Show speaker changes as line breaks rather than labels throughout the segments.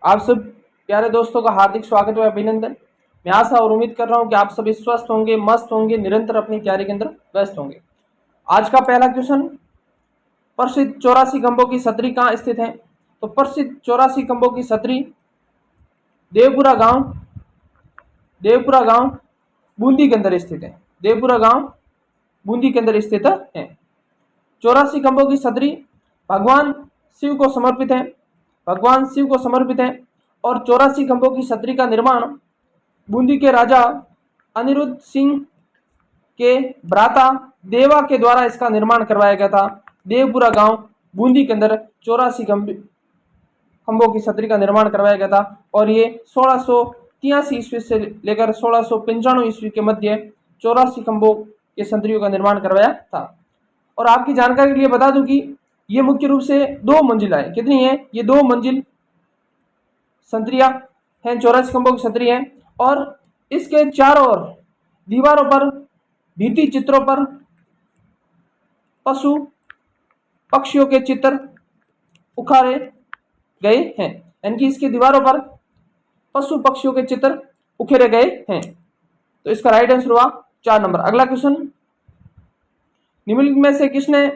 आप सब प्यारे दोस्तों का हार्दिक स्वागत व अभिनंदन। मैं आशा और उम्मीद कर रहा हूं कि आप सभी स्वस्थ होंगे, मस्त होंगे, निरंतर अपनी तैयारी के अंदर व्यस्त होंगे। आज का पहला क्वेश्चन, प्रसिद्ध 84 खंभों की छतरी कहाँ स्थित है? तो प्रसिद्ध 84 खंभों की छतरी देवपुरा गांव बूंदी के अंदर स्थित है। देवपुरा गांव बूंदी के अंदर स्थित है। 84 खंभों की छतरी भगवान शिव को समर्पित है। भगवान शिव को समर्पित है और 84 खंभों की छतरी का निर्माण बूंदी के राजा अनिरुद्ध सिंह के भ्राता देवा के द्वारा इसका निर्माण करवाया गया था। देवपुरा गांव बूंदी के अंदर 84 खंभों की छतरी का निर्माण करवाया गया था और ये 1683 ईस्वी से लेकर 1695 ईस्वी के मध्य 84 खंभों के छतरियों का निर्माण करवाया था। और आपकी जानकारी के लिए बता दूं कि ये मुख्य रूप से 2 मंजिला है। कितनी है? ये 2 मंजिल छतरियां हैं, 84 खंभों की छतरी है और इसके चारों ओर दीवारों पर भित्ति चित्रों पर पशु पक्षियों के चित्र उखाड़े गए हैं। यानी कि इसकी दीवारों पर पशु पक्षियों के चित्र उकेरे गए हैं। तो इसका राइट आंसर हुआ 4 नंबर। अगला क्वेश्चन, निम्नलिखित में से किसने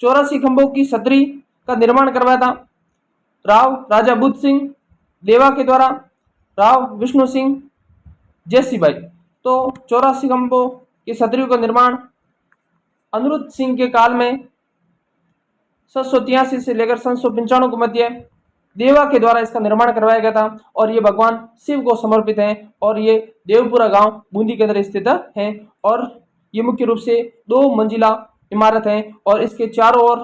84 खंभों की छतरी का निर्माण करवाया था? राव राजा बुद्ध सिंह देवा के द्वारा, राव विष्णु सिंह, जैसीबाई। तो 84 खंभों की छतरियों का निर्माण अनिरुद्ध सिंह के काल में 783 से लेकर 795 के मध्य देवा के द्वारा इसका निर्माण करवाया गया था और ये भगवान शिव को समर्पित है और ये देवपुरा गांव बूंदी के अंदर स्थित है और ये मुख्य रूप से 2 मंजिला इमारत है और इसके चारों ओर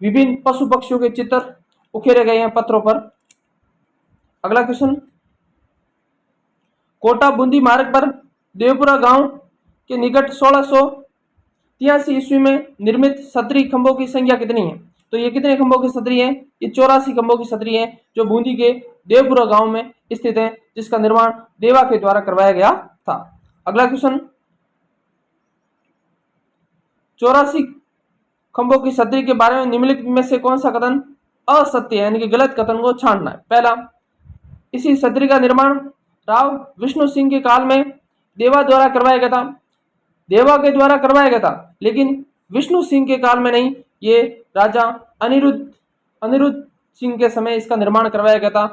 विभिन्न पशु पक्षियों के चित्र उकेरे गए हैं पत्थरों पर। अगला क्वेश्चन, कोटा बूंदी मार्ग पर देवपुरा गांव के निकट 1683 ईस्वी में निर्मित छतरी खंभों की संख्या कितनी है? तो ये कितने खंभों की छतरी है? ये 84 खंभों की छतरी है जो बूंदी के देवपुरा गांव में स्थित है, जिसका निर्माण देवा के द्वारा करवाया गया था। अगला क्वेश्चन, 84 खंभों की छतरी के बारे में निम्नलिखित में से कौन सा कथन असत्य है, यानी कि गलत कथन को छांटना है। पहला, इसी छतरी का निर्माण राव विष्णु सिंह के काल में देवा द्वारा करवाया गया था। देवा के द्वारा करवाया गया था लेकिन विष्णु सिंह के काल में नहीं, ये राजा अनिरुद्ध सिंह के समय इसका निर्माण करवाया गया था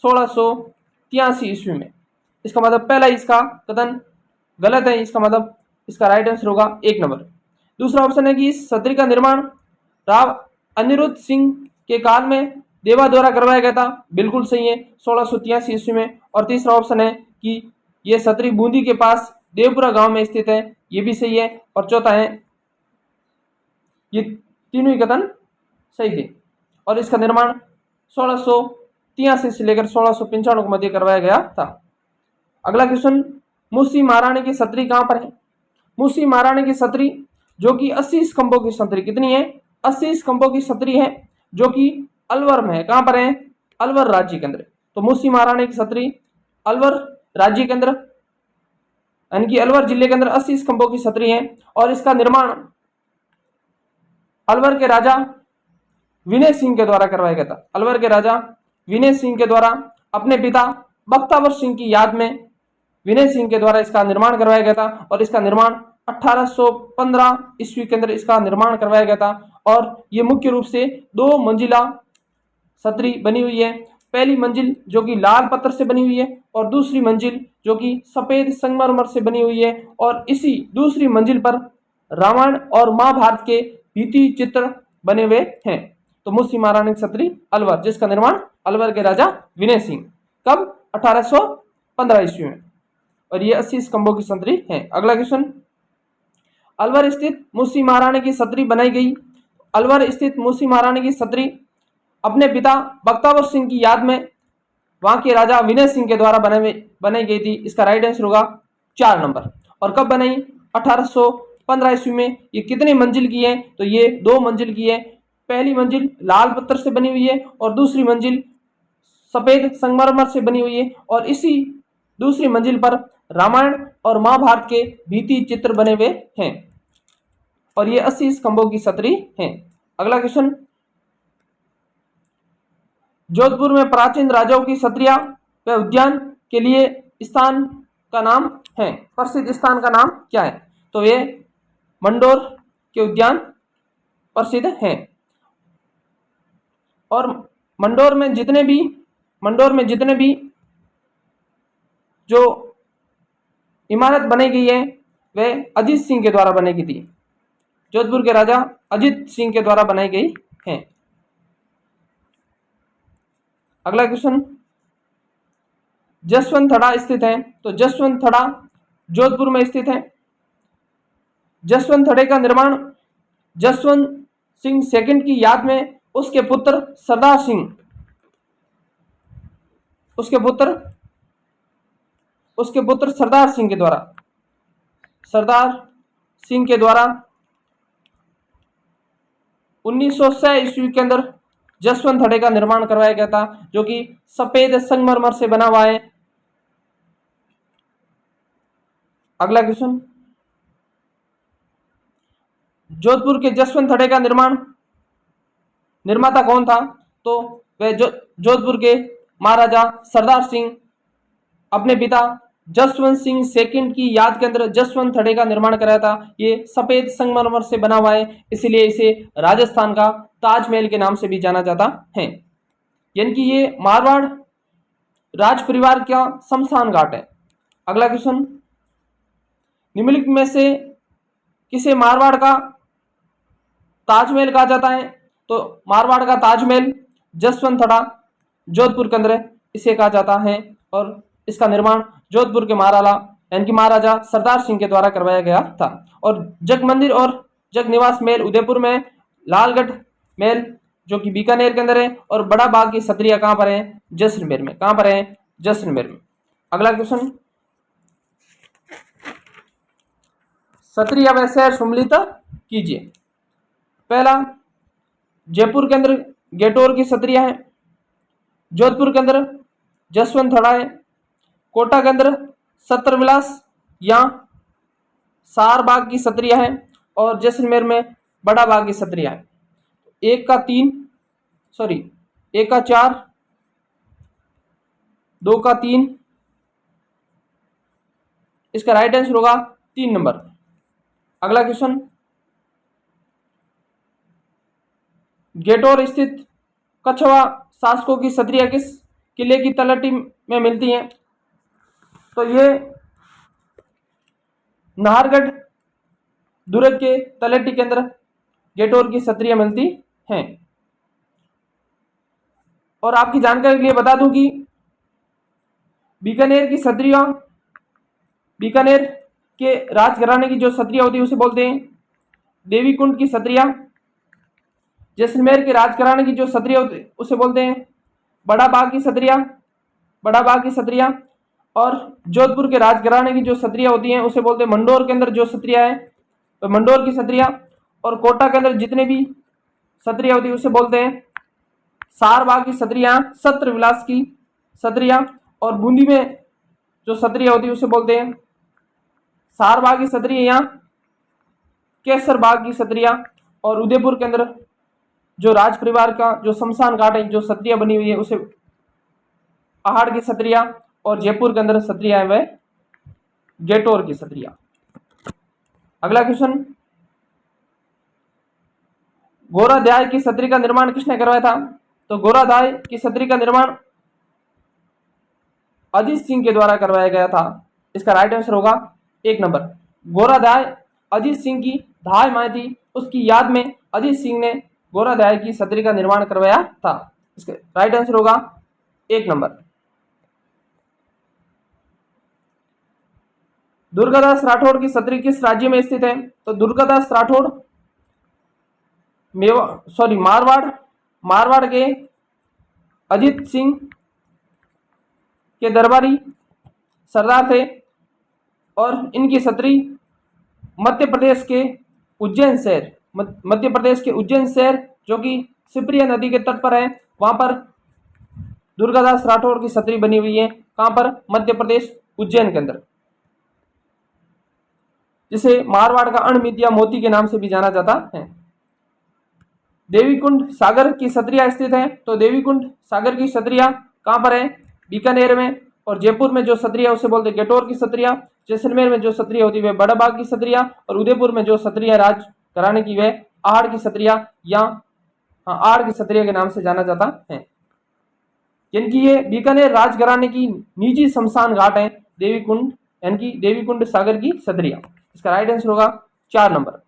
1683 ईस्वी में। इसका मतलब पहला इसका कथन गलत है, इसका मतलब इसका राइट आंसर होगा 1 नंबर। दूसरा ऑप्शन है कि इस छतरी का निर्माण राव अनिरुद्ध सिंह के काल में देवा द्वारा करवाया गया था, बिल्कुल सही है, 1683 ईस्वी में। और तीसरा ऑप्शन है कि यह छतरी बूंदी के पास देवपुरा गांव में स्थित है, ये भी सही है। और चौथा है, ये तीनों ही कथन सही थे और इसका निर्माण 1683 से लेकर 1695 के मध्य करवाया गया था। अगला क्वेश्चन, मूसी महारानी की छतरी कहां पर है? मूसी महारानी की छतरी जो कि 80 खंभों की छतरी, कितनी है? 80 खंभों की छतरी है जो कि अलवर में है। कहां पर है? अलवर राज्य के अंदर। तो मूसी महारानी की छतरी अलवर राज्य के अंदर, यानी कि अलवर जिले के अंदर 80 खंभों की छतरी है और इसका निर्माण अलवर के राजा विनय सिंह के द्वारा करवाया गया था। अलवर के राजा विनय सिंह के द्वारा अपने पिता बख्तावर सिंह की याद में विनय सिंह के द्वारा इसका निर्माण करवाया गया था और इसका निर्माण 1815 ईस्वी के अंदर इसका निर्माण करवाया गया था और ये मुख्य रूप से 2 मंजिला छतरी बनी हुई है। पहली मंजिल जो कि लाल पत्थर से बनी हुई है और दूसरी मंजिल जो कि सफेद संगमरमर से बनी हुई है और इसी दूसरी मंजिल पर रामायण और महाभारत के भित्ति चित्र बने हुए हैं। तो मूसी महारानी की छतरी अलवर, जिसका निर्माण अलवर के राजा विनय सिंह, कब? 1815 ईस्वी में, और ये 80 खंभों की छतरी है। अगला क्वेश्चन, अलवर स्थित मूसी महारानी की छतरी बनाई गई। अलवर स्थित मूसी महारानी की छतरी अपने पिता बख्तावर सिंह की याद में वहां के राजा विनय सिंह के द्वारा बनाई गई थी। इसका राइट आंसर होगा 4 नंबर। और कब बनाई? 1815 ईस्वी में। ये कितनी मंजिल की है? तो ये 2 मंजिल की है। पहली मंजिल लाल पत्थर से बनी हुई है और दूसरी मंजिल सफेद संगमरमर से बनी हुई है और इसी दूसरी मंजिल पर रामायण और महाभारत के भित्ति चित्र बने हुए हैं और ये 80 खंभों की छतरी है। अगला क्वेश्चन, जोधपुर में प्राचीन राजाओं की सत्रिया व उद्यान के लिए स्थान का नाम है, प्रसिद्ध स्थान का नाम क्या है? तो ये मंडोर के उद्यान प्रसिद्ध हैं। और मंडोर में जितने भी जो इमारत बनाई गई है वह अजीत सिंह के द्वारा बनाई गई थी। जोधपुर के राजा अजीत सिंह के द्वारा बनाई गई है। अगला क्वेश्चन, जसवंत थड़ा स्थित है, तो जसवंत थड़ा जोधपुर में स्थित है। जसवंत थड़े का निर्माण जसवंत सिंह सेकंड की याद में उसके पुत्र सरदार सिंह सरदार सिंह के द्वारा 1906 ईस्वी के अंदर जसवंत थड़े का निर्माण करवाया गया था, जो कि सफेद संगमरमर से बना हुआ है। अगला क्वेश्चन, जोधपुर के जसवंत थड़े का निर्माता कौन था? तो वह जोधपुर के महाराजा सरदार सिंह अपने पिता जसवंत सिंह सेकंड की याद के अंदर जसवंत थड़े का निर्माण कराया था। ये सफेद संगमरमर से बना हुआ है, इसलिए इसे राजस्थान का ताजमहल के नाम से भी जाना जाता है। यानी कि ये मारवाड़ राज परिवार का शमशान घाट है। अगला क्वेश्चन, निम्नलिखित में से किसे मारवाड़ का ताजमहल कहा जाता है? तो मारवाड़ का ताजमहल जसवंत थड़ा जोधपुर के अंदर इसे कहा जाता है, और इसका निर्माण जोधपुर के महाराजा सरदार सिंह के द्वारा करवाया गया था। और जग मंदिर और जग निवास महल उदयपुर में, लालगढ़ महल जो कि बीकानेर के अंदर है, और बड़ा बाग की सत्रिया कहां पर है? जैसलमेर में। कहां पर है? जैसलमेर में। अगला क्वेश्चन, सत्रिया व शहर सम्मिलित कीजिए। पहला, जयपुर के अंदर गेटोर की सत्रिया है, जोधपुर के अंदर जसवंत थड़ा है, कोटा के अंदर सत्रविलास या सार बाग की सत्रिया है, और जैसलमेर में बड़ा बाग की सत्रिया है। 1 का 4, 2 का 3, इसका राइट आंसर होगा 3 नंबर। अगला क्वेश्चन, गेटोर स्थित कछवा शासकों की सत्रिया किस किले की तलहटी में मिलती है? तो ये नाहरगढ़ दुर्ग के तलहटी के अंदर गेटोर की सत्रिया मिलती हैं। और आपकी जानकारी के लिए बता दूं कि बीकानेर की सत्रिया, बीकानेर के राजघराने की जो सत्रिया होती है उसे बोलते हैं देवी कुंड की सत्रिया। जैसलमेर के राजघराने की जो सत्रिया होती है उसे बोलते हैं बड़ा बाग की सत्रिया। और जोधपुर के राजघराने की जो सत्रिया होती हैं उसे बोलते हैं मंडोर के अंदर जो सत्रिया है तो मंडोर की सत्रिया। और कोटा के अंदर जितने भी सत्रिया होती है उसे बोलते हैं सार बाग की सत्रिया, सत्र विलास की सत्रिया। और बूंदी में जो सत्रिया होती है उसे बोलते हैं सार बाग की सत्रिया या केसर बाग की सत्रिया। और उदयपुर के अंदर जो राज परिवार का जो शमशान घाट है जो सत्रिया बनी हुई है उसे पहाड़ की सत्रिया। और जयपुर के अंदर सत्रिया है वह गेटोर की सत्रिया। अगला क्वेश्चन, गोराध्याय की सत्री का निर्माण किसने करवाया था? तो गोराध्याय की सत्री का निर्माण अजीत सिंह के द्वारा करवाया गया था। इसका राइट आंसर होगा 1 नंबर। गोराध्याय अजीत सिंह की धाय माई थी, उसकी याद में अजीत सिंह ने गोराध्याय की सत्री का निर्माण करवाया था। इसका राइट आंसर होगा 1 नंबर। दुर्गादास राठौड़ की सत्री किस राज्य में स्थित है? तो दुर्गादास राठौड़ मारवाड़ के अजीत सिंह के दरबारी सरदार थे। और इनकी सत्री मध्य प्रदेश के उज्जैन शहर जो कि शिवप्रिया नदी के तट पर है, वहां पर दुर्गादास राठौड़ की सत्री बनी हुई है। कहां पर? मध्य प्रदेश उज्जैन के अंदर, जिसे मारवाड़ का अणमितिया मोती के नाम से भी जाना जाता है। देवीकुंड सागर की सत्रिया स्थित है, तो देवीकुंड सागर की सत्रिया कहाँ पर है? बीकानेर में। और जयपुर में जो सत्रिया उसे बोलते हैं गेटोर की सत्रिया। जैसलमेर में जो सत्रिया होती है वह बड़ाबाग की सत्रिया, और उदयपुर में जो सत्रिया राज घराने की वह आहड़ की सत्रिया या आहड़ की सत्रिया के नाम से जाना जाता है। यानी कि ये बीकानेर राजघराने की निजी शमशान घाट है देवीकुंड, यानी कि देवीकुंड सागर की सत्रिया। इसका राइट आंसर होगा 4 नंबर।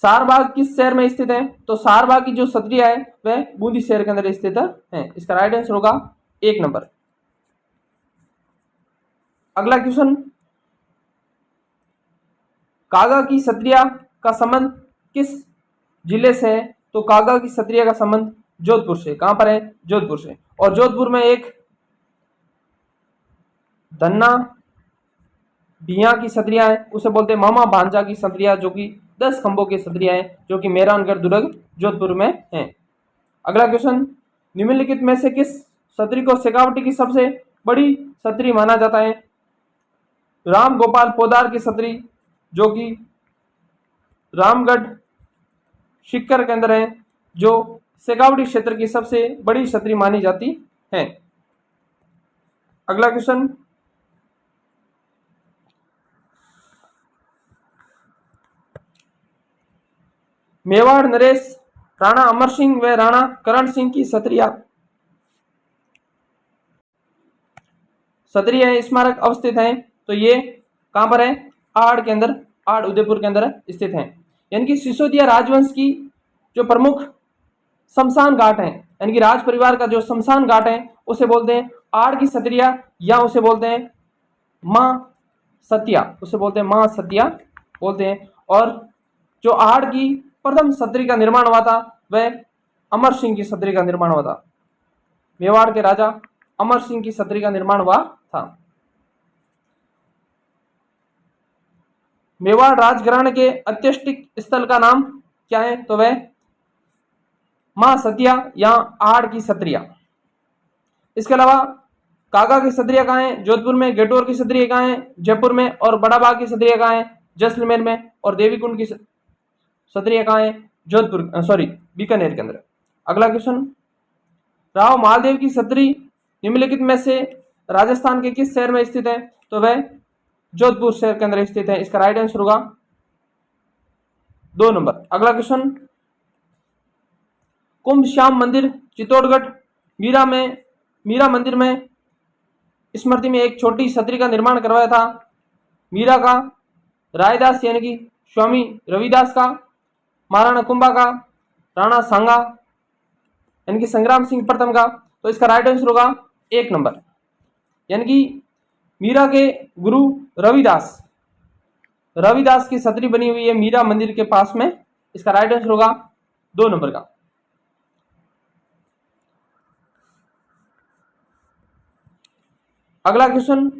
सारबाग किस शहर में स्थित है? तो सारबाग की जो सत्रिया है वह बूंदी शहर के अंदर स्थित है। इसका राइट आंसर होगा 1 नंबर। अगला क्वेश्चन, कागा की सत्रिया का संबंध किस जिले से है? तो कागा की सत्रिया का संबंध जोधपुर से। कहां पर है? जोधपुर से। और जोधपुर में एक धन्ना भिया की सत्रिया है, उसे बोलते हैं मामा भांजा की सत्रिया, जो कि 10 खंभों की सत्रिया है, जो कि मेहरानगढ़ दुर्ग जोधपुर में है। अगला क्वेश्चन, निम्नलिखित में से किस सत्री को शेखावटी की सबसे बड़ी सत्री माना जाता है? राम गोपाल पोदार की सत्री, जो कि रामगढ़ शिक्कर के अंदर है, जो शेखावटी क्षेत्र की सबसे बड़ी सत्री मानी जाती है। अगला क्वेश्चन, मेवाड़ नरेश राणा अमर सिंह व राणा करण सिंह की सत्रिया स्मारक अवस्थित है, तो ये कहां पर है? आहड़ के अंदर, आहड़ उदयपुर के अंदर स्थित है। यानी कि सिसोदिया राजवंश की जो प्रमुख शमशान घाट है, यानी कि राज परिवार का जो शमशान घाट है उसे बोलते हैं आहड़ की सत्रिया, या उसे बोलते हैं मां सतिया, उसे बोलते हैं मां सतिया बोलते हैं। और जो आहड़ की प्रथम सत्री का निर्माण हुआ था वह अमर सिंह की सत्री का निर्माण हुआ था। मेवाड़ के राजा अमर सिंह की सत्री का निर्माण हुआ था। मेवाड़ राजघराने के अत्यष्टिक स्थल का नाम क्या है? तो वह मां सतिया या आहड़ की सत्रिया। इसके अलावा कागा की सत्रिया कहाँ है? जोधपुर में। गेटोर की सत्रिया कहाँ है? जयपुर में। और बड़ाबाग की सत्रिया कहाँ है? जैसलमेर में। और देवीकुंड की सत्रिया कहाँ है? जोधपुर सॉरी बीकानेर के अंदर। अगला क्वेश्चन, राव महादेव की सत्री निम्नलिखित में से राजस्थान के किस शहर में स्थित है? तो वह जोधपुर शहर के अंदर स्थित है। इसका राइट आंसर होगा 2 नंबर। अगला क्वेश्चन, कुंभ श्याम मंदिर चित्तौड़गढ़ मीरा मंदिर में स्मृति में एक छोटी सत्री का निर्माण करवाया था। मीरा का, रायदास यानी कि स्वामी रविदास का, महाराणा कुंभा का, राणा सांगा यानी कि संग्राम सिंह प्रथम का। तो इसका राइट आंसर होगा 1 नंबर। यानी कि मीरा के गुरु रविदास की सत्री बनी हुई है मीरा मंदिर के पास में। इसका राइट आंसर होगा 2 नंबर का। अगला क्वेश्चन,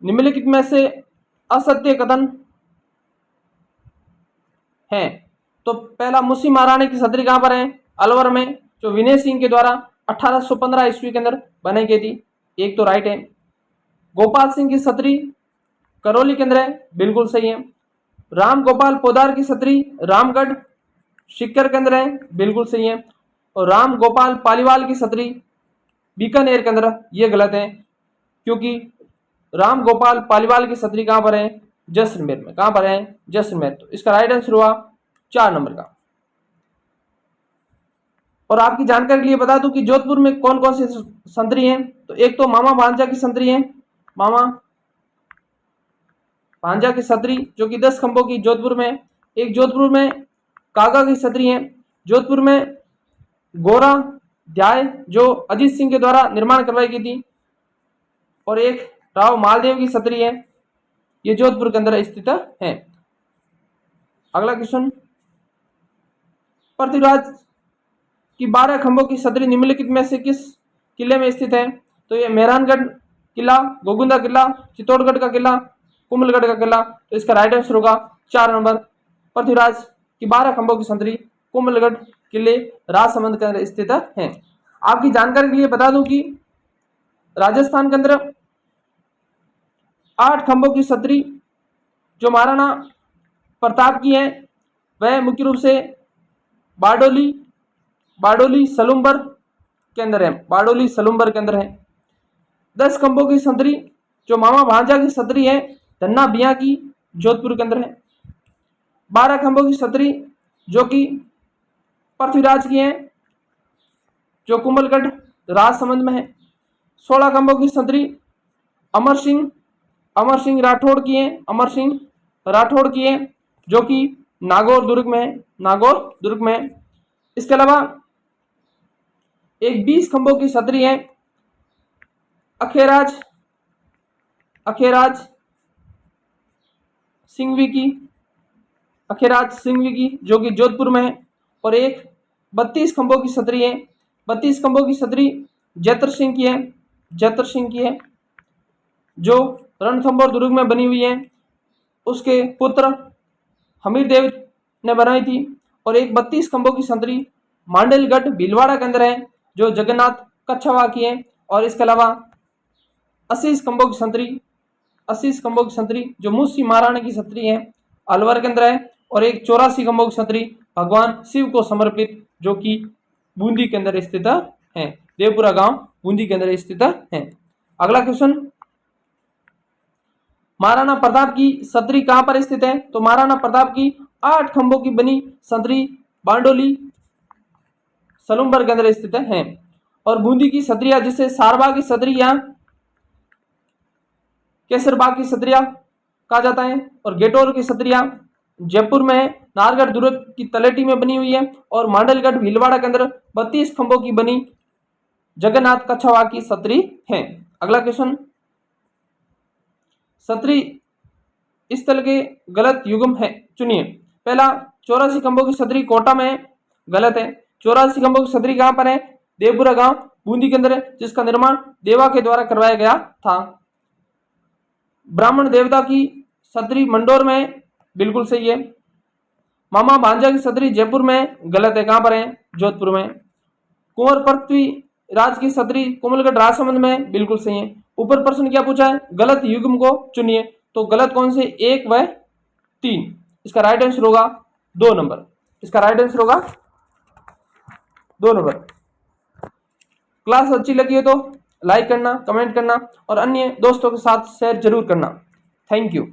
निम्नलिखित में से असत्य कथन है? तो पहला, मुंशी महाराणी की सत्री कहां पर है? अलवर में, जो विनय सिंह के द्वारा 1815 ईस्वी के अंदर बनाई गई थी। एक तो राइट है। गोपाल सिंह की सत्री करौली के अंदर है, बिल्कुल सही है। राम गोपाल पोदार की सत्री रामगढ़ शिक्कर के अंदर है, बिल्कुल सही है। और राम गोपाल पालीवाल की सत्री बीकानेर के अंदर, ये गलत है, क्योंकि राम गोपाल पालीवाल की सत्री कहां पर है? जैसलमेर में। कहां पर है? जैसलमेर। तो इसका राइट आंसर हुआ 4 नंबर का। और आपकी जानकारी के लिए बता दूं कि जोधपुर में कौन कौन सी संतरी हैं। तो एक तो मामा भांजा की संतरी है, मामा भांजा की सत्री, जो कि 10 खंभों की जोधपुर में। एक जोधपुर में कागा की सत्री है। जोधपुर में गोरा ध्याय, जो अजीत सिंह के द्वारा निर्माण करवाई गई थी। और एक राव मालदेव की सत्री है, ये जोधपुर के अंदर स्थित है। अगला क्वेश्चन, पृथ्वीराज की 12 खंभों की सत्री निम्नलिखित में से किस किले में स्थित है? तो ये मेहरानगढ़ किला, गोगुंदा किला, चित्तौड़गढ़ का किला, कुंभलगढ़ का किला। तो इसका राइट आंसर होगा 4 नंबर। पृथ्वीराज की 12 खंभों की सत्री कुंभलगढ़ किले राजसमंद के अंदर स्थित है। आपकी जानकारी के लिए बता दूं कि राजस्थान के अंदर 8 खंभों की छतरी जो महाराणा प्रताप की है वह मुख्य रूप से बारडोली सलूम्बर के अंदर है, बारडोली सलूम्बर के अंदर है। 10 खंभों की छतरी जो मामा भांजा की छतरी है धन्ना बिया की जोधपुर के अंदर है। 12 खंभों की छतरी जो कि पृथ्वीराज की है जो कुंभलगढ़ राजसमंद में है। 16 खंभों की छतरी अमर सिंह राठौड़ की है, अमर सिंह राठौड़ की है जो कि नागौर दुर्ग में है, नागौर दुर्ग में है। इसके अलावा एक 20 खंभों की छतरी है अखेराज सिंघवी की जो कि जोधपुर में है। और एक 32 खंभों की छतरी है, 32 खंभों की छतरी जैतर सिंह की है जो रणथंभौर दुर्ग में बनी हुई है, उसके पुत्र हमीर देव ने बनाई थी। और एक 32 खंभों की छतरी मांडलगढ़ भीलवाड़ा के अंदर है जो जगन्नाथ कच्छावा की है। और इसके अलावा 80 खंभों की छतरी जो मूसी महाराणा की छतरी है अलवर के अंदर है। और एक 84 खंभों की छतरी भगवान शिव को समर्पित जो कि बूंदी के अंदर स्थित है, देवपुरा गांव बूंदी के अंदर स्थित है। अगला क्वेश्चन, महाराणा प्रताप की छतरी कहां पर स्थित है? तो महाराणा प्रताप की 8 खंभों की बनी छतरी बारडोली सलूम्बर के अंदर स्थित है। और बूंदी की छतरिया जिसे सारबाग की छतरी या केसरबाग की छतरिया कहा जाता है। और गेटोर की छतरिया जयपुर में नाहरगढ़ दुर्ग की तलेटी में बनी हुई है। और मांडलगढ़ भीलवाड़ा के अंदर 32 खंभों की बनी जगन्नाथ कच्छावा की छतरी है। अगला क्वेश्चन, छतरी स्थल के गलत युग्म है, चुनिए। पहला 84 खंभों की छतरी कोटा में गलत है। 84 खंभों की छतरी कहां पर है? देवपुरा गांव बूंदी के अंदर है, जिसका निर्माण देवा के द्वारा करवाया गया था। ब्राह्मण देवता की छतरी मंडोर में, बिल्कुल सही है। मामा भांजा की छतरी जयपुर में गलत है, कहां पर है? जोधपुर में। कुंवर पृथ्वी राज की छतरी कुंभलगढ़ राजसमंद में, बिल्कुल सही है। ऊपर प्रश्न क्या पूछा है? गलत युग्म को चुनिए। तो गलत कौन से? 1 व 3। इसका राइट आंसर होगा 2 नंबर। इसका राइट आंसर होगा 2 नंबर। क्लास अच्छी लगी है तो लाइक करना, कमेंट करना और अन्य दोस्तों के साथ शेयर जरूर करना। Thank you.